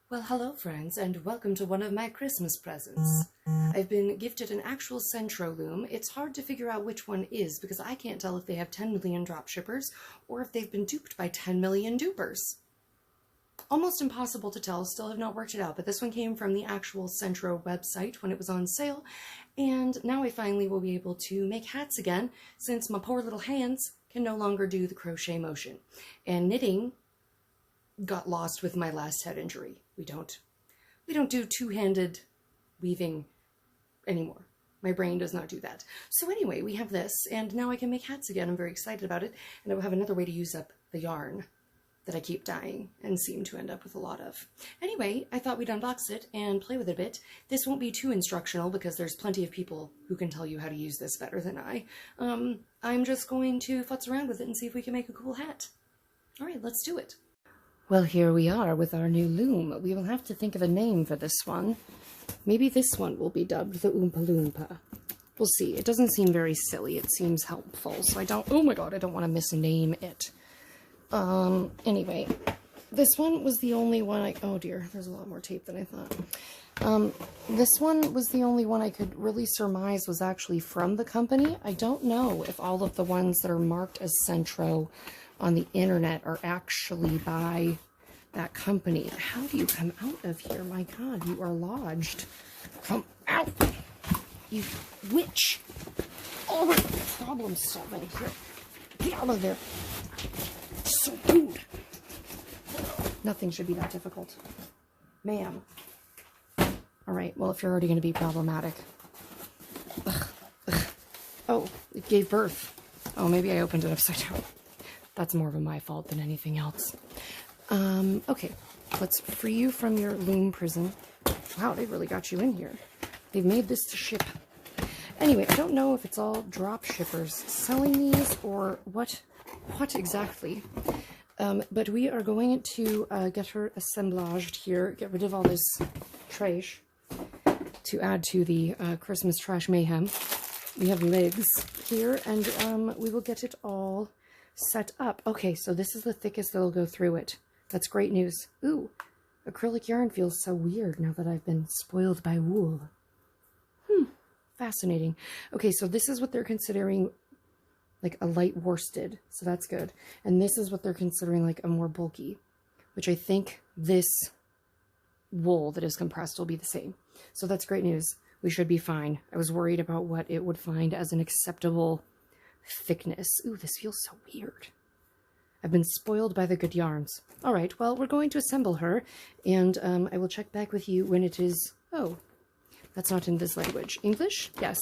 Well, hello friends, and welcome to one of my Christmas presents. I've been gifted an actual SENTRO loom. It's hard to figure out which one is because I can't tell if they have 10 million dropshippers or if they've been duped by 10 million dupers. Almost impossible to tell, still have not worked it out, but this one came from the actual SENTRO website when it was on sale, and now I finally will be able to make hats again since my poor little hands can no longer do the crochet motion. And knitting got lost with my last head injury. We don't do two-handed weaving anymore. My brain does not do that. So anyway, we have this, and now I can make hats again. I'm very excited about it, and I will have another way to use up the yarn that I keep dyeing and seem to end up with a lot of. Anyway, I thought we'd unbox it and play with it a bit. This won't be too instructional because there's plenty of people who can tell you how to use this better than I. I'm just going to futz around with it and see if we can make a cool hat. All right, let's do it. Well, here we are with our new loom. We will have to think of a name for this one. Maybe this one will be dubbed the Oompa Loompa. We'll see. It doesn't seem very silly. It seems helpful, so I don't want to misname it. Anyway, this one was the only one oh dear, there's a lot more tape than I thought. This one was the only one I could really surmise was actually from the company. I don't know if all of the ones that are marked as SENTRO on the internet are actually by that company. How do you come out of here? My God, you are lodged. Come out, you witch. All the problem solving here. Get out of there. So rude. Nothing should be that difficult. Ma'am. All right, well, if you're already going to be problematic. Ugh. Oh, it gave birth. Oh, maybe I opened it upside down. That's more of my fault than anything else. Okay, let's free you from your loom prison. Wow, they really got you in here. They've made this to ship. Anyway, I don't know if it's all drop shippers selling these or what exactly. But we are going to get her assemblaged here, get rid of all this trash to add to the Christmas trash mayhem. We have legs here, and we will get it all set up. Okay, so this is the thickest that'll go through it. That's great news. Ooh, acrylic yarn feels so weird now that I've been spoiled by wool. Fascinating. Okay, so this is what they're considering like a light worsted, so that's good. And this is what they're considering like a more bulky, which I think this wool that is compressed will be the same. So that's great news. We should be fine. I was worried about what it would find as an acceptable thickness. Ooh, this feels so weird. I've been spoiled by the good yarns. All right, well, we're going to assemble her, and I will check back with you when it is... Oh, that's not in this language. English? Yes.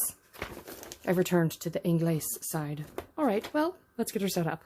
I've returned to the English side. All right, well, let's get her set up.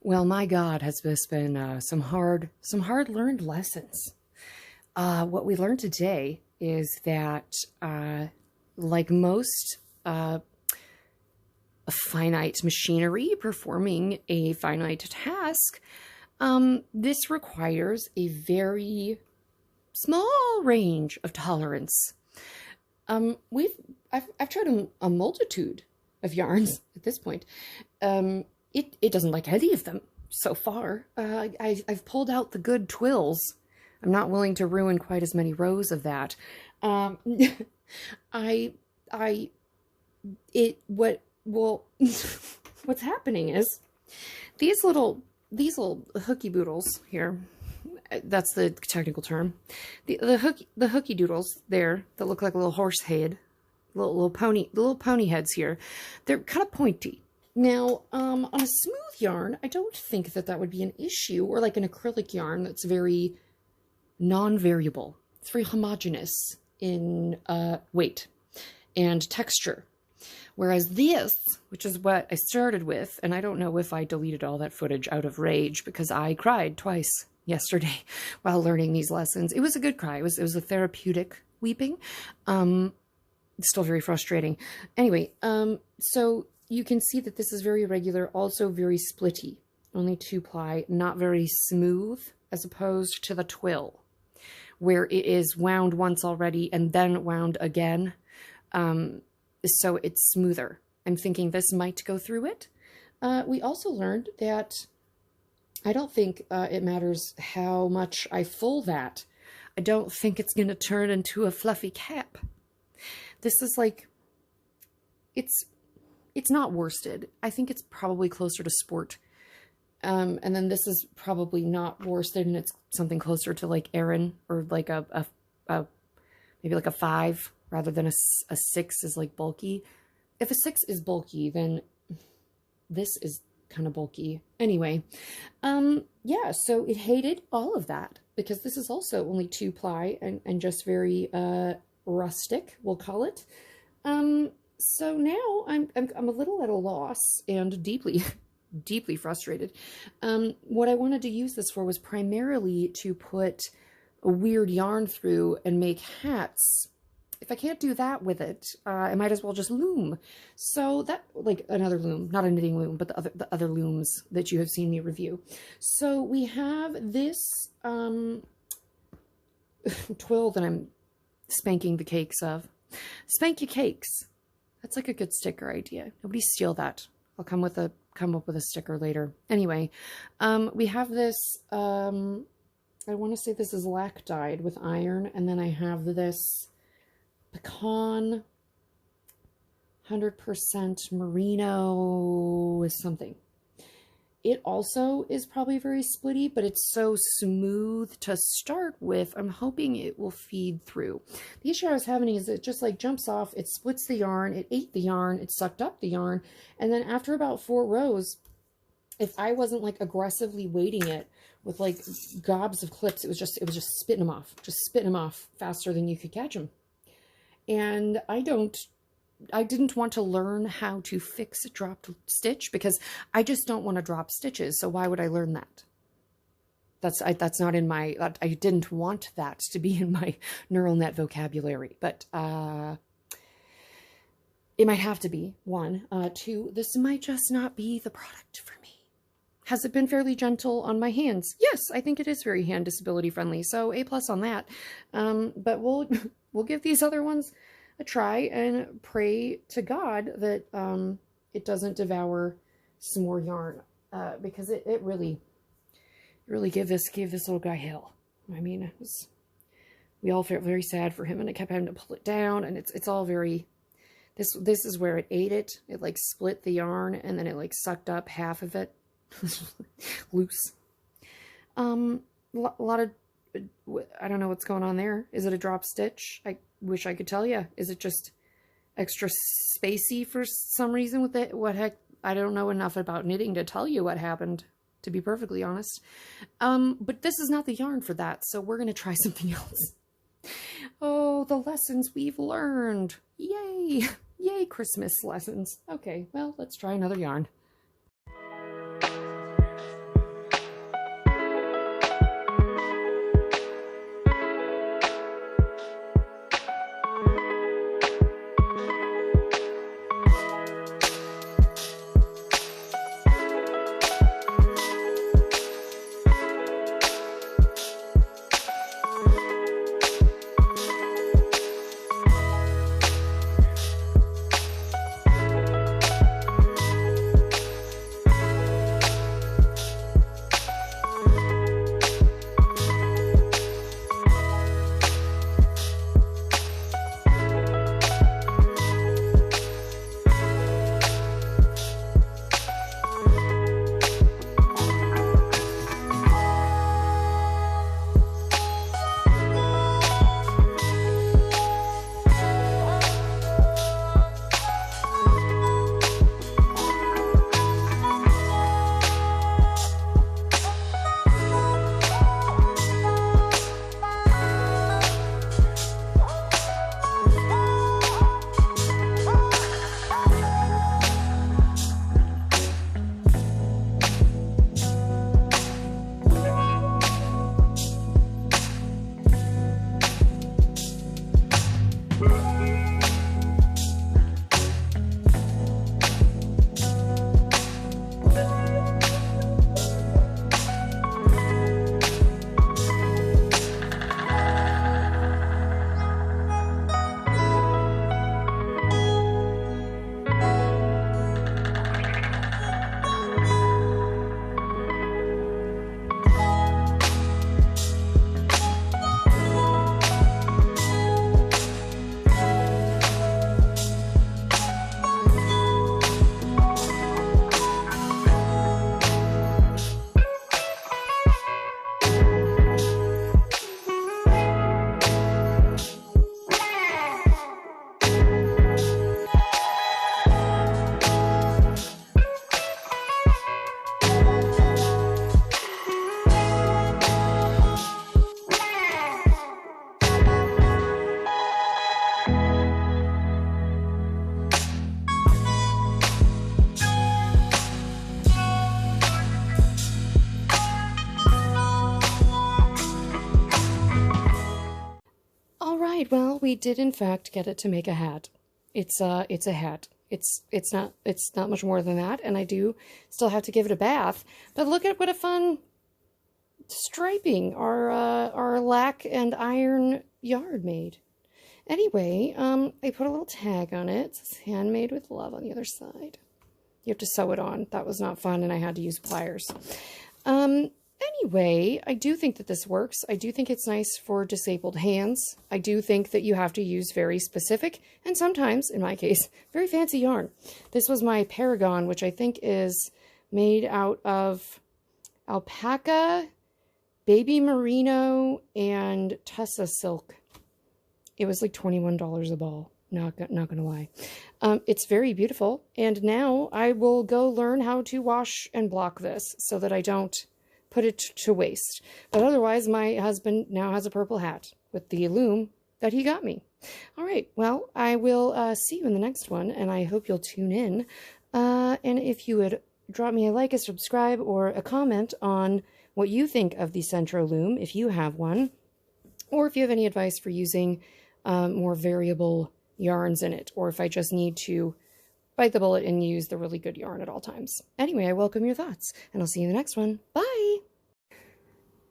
Well, my God, has this been some hard learned lessons. What we learned today is that, like most finite machinery performing a finite task, this requires a very small range of tolerance. I've tried a multitude of yarns at this point. It doesn't like any of them so far. I've pulled out the good twills. I'm not willing to ruin quite as many rows of that. What's happening is these little hooky boodles here. That's the technical term. The hooky doodles there that look like a little horse head, little pony heads here. They're kind of pointy. Now, on a smooth yarn, I don't think that would be an issue, or like an acrylic yarn that's very non-variable. It's very homogeneous in weight and texture. Whereas this, which is what I started with, and I don't know if I deleted all that footage out of rage because I cried twice yesterday while learning these lessons. It was a good cry. It was a therapeutic weeping. It's still very frustrating. Anyway, so you can see that this is very irregular, also very splitty. Only 2-ply, not very smooth, as opposed to the twill, where it is wound once already and then wound again. So it's smoother. I'm thinking this might go through it. We also learned that I don't think it matters how much I full that. I don't think it's going to turn into a fluffy cap. This is like, it's not worsted. I think it's probably closer to sport. And then this is probably not worsted, and it's something closer to like Aran, or like maybe like a 5 rather than a 6 is like bulky. If a 6 is bulky, then this is kind of bulky. Anyway, yeah, so it hated all of that because this is also only 2-ply and just very rustic, we'll call it. So now I'm a little at a loss and deeply frustrated. What I wanted to use this for was primarily to put a weird yarn through and make hats. If I can't do that with it, I might as well just loom. So that, like another loom, not a knitting loom, but the other looms that you have seen me review. So we have this twill that I'm spanking the cakes of. Spank your cakes. That's like a good sticker idea. Nobody steal that. I'll come up with a sticker later. Anyway, we have this, I want to say this is lac dyed with iron, and then I have this pecan 100% merino is something. It also is probably very splitty, but it's so smooth to start with. I'm hoping it will feed through. The issue I was having is it just like jumps off, it splits the yarn, it ate the yarn, it sucked up the yarn, and then after about 4 rows, if I wasn't like aggressively weighting it with like gobs of clips, it was just spitting them off faster than you could catch them. And I didn't want to learn how to fix a dropped stitch because I just don't want to drop stitches. So why would I learn that? That's not in my, I didn't want that to be in my neural net vocabulary, but, it might have to be. 1, 2, this might just not be the product for me. Has it been fairly gentle on my hands? Yes, I think it is very hand disability friendly. So A+ on that. But we'll give these other ones a try and pray to God that it doesn't devour some more yarn, because it really gave this little guy hell. I mean, we all felt very sad for him, and I kept having to pull it down, and it's all very. This is where it ate it. It like split the yarn, and then it like sucked up half of it. Loose. A lot of, I don't know what's going on there. Is it a drop stitch? I wish I could tell you. Is it just extra spacey for some reason with it? What heck? I don't know enough about knitting to tell you what happened, to be perfectly honest. But this is not the yarn for that, so we're going to try something else. Oh, the lessons we've learned. Yay! Yay, Christmas lessons. Okay, well, let's try another yarn. we did in fact get it to make a hat. It's a hat. It's not much more than that, and I do still have to give it a bath. But look at what a fun striping our lac and iron yarn made. Anyway, I put a little tag on it. It says handmade with love on the other side. You have to sew it on. That was not fun, and I had to use pliers. Anyway, I do think that this works. I do think it's nice for disabled hands. I do think that you have to use very specific, and sometimes, in my case, very fancy yarn. This was my Paragon, which I think is made out of alpaca, baby merino, and tussa silk. It was like $21 a ball. Not gonna lie. It's very beautiful, and now I will go learn how to wash and block this so that I don't put it to waste. But otherwise, my husband now has a purple hat with the loom that he got me. All right, well, I will see you in the next one, and I hope you'll tune in. And if you would drop me a like, a subscribe, or a comment on what you think of the SENTRO loom, if you have one, or if you have any advice for using more variable yarns in it, or if I just need to bite the bullet and use the really good yarn at all times. Anyway, I welcome your thoughts, and I'll see you in the next one. Bye!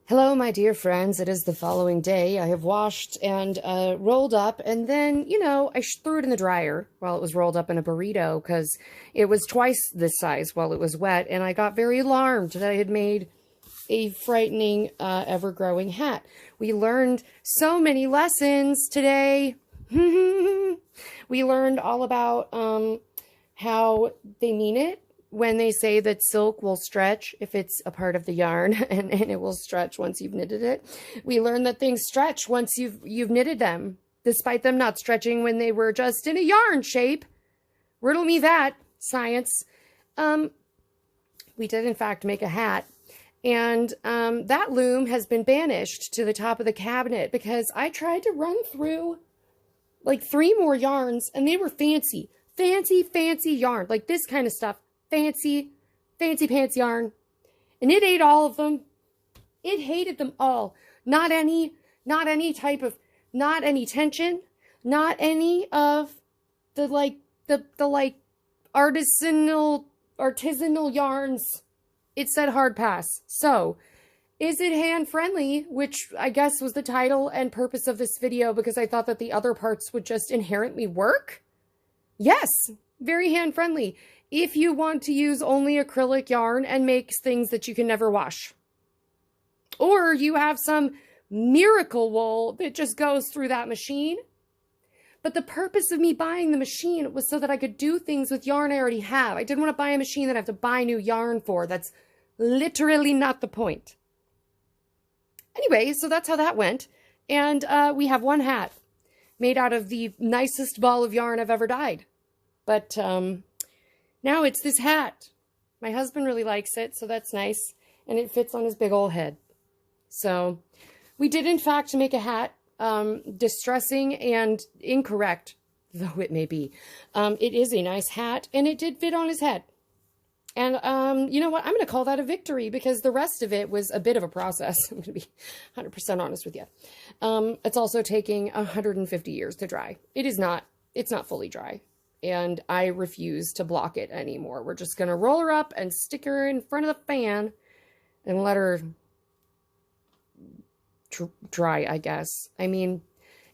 Hello, my dear friends. It is the following day. I have washed and rolled up, and then, you know, I threw it in the dryer while it was rolled up in a burrito because it was twice this size while it was wet, and I got very alarmed that I had made a frightening, ever-growing hat. We learned so many lessons today. We learned all about how they mean it when they say that silk will stretch if it's a part of the yarn, and it will stretch once you've knitted it. We learned that things stretch once you've knitted them, despite them not stretching when they were just in a yarn shape. Riddle me that, science. We did, in fact, make a hat. And that loom has been banished to the top of the cabinet because I tried to run through like 3 more yarns, and they were fancy yarn, like this kind of stuff. Fancy pants yarn. And it ate all of them. It hated them all. Not any tension, not any of the artisanal yarns. It said hard pass. So, is it hand-friendly? Which I guess was the title and purpose of this video because I thought that the other parts would just inherently work? Yes, very hand-friendly. If you want to use only acrylic yarn and make things that you can never wash. Or you have some miracle wool that just goes through that machine. But the purpose of me buying the machine was so that I could do things with yarn I already have. I didn't want to buy a machine that I have to buy new yarn for. That's literally not the point. Anyway, so that's how that went. And we have one hat made out of the nicest ball of yarn I've ever dyed. But now it's this hat. My husband really likes it, so that's nice. And it fits on his big old head. So we did, in fact, make a hat. Distressing and incorrect, though it may be. It is a nice hat, and it did fit on his head. And you know what? I'm going to call that a victory because the rest of it was a bit of a process. I'm going to be 100% honest with you. It's also taking 150 years to dry. It's not fully dry. And I refuse to block it anymore. We're just going to roll her up and stick her in front of the fan and let her dry, I guess. I mean,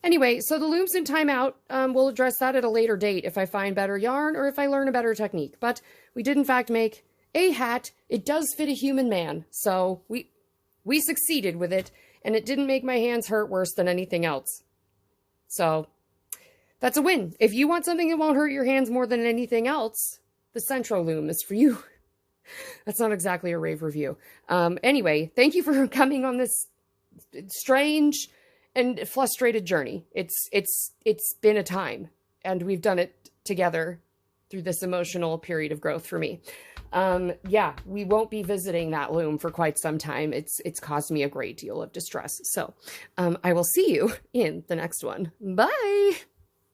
anyway, so the loom's in timeout. We'll address that at a later date if I find better yarn or if I learn a better technique. But we did, in fact, make a hat. It does fit a human man. So we succeeded with it, and it didn't make my hands hurt worse than anything else. So that's a win. If you want something that won't hurt your hands more than anything else, the SENTRO loom is for you. That's not exactly a rave review. Anyway, thank you for coming on this strange and frustrated journey. It's been a time, and we've done it together through this emotional period of growth for me. Yeah, we won't be visiting that loom for quite some time. It's caused me a great deal of distress. So I will see you in the next one. Bye.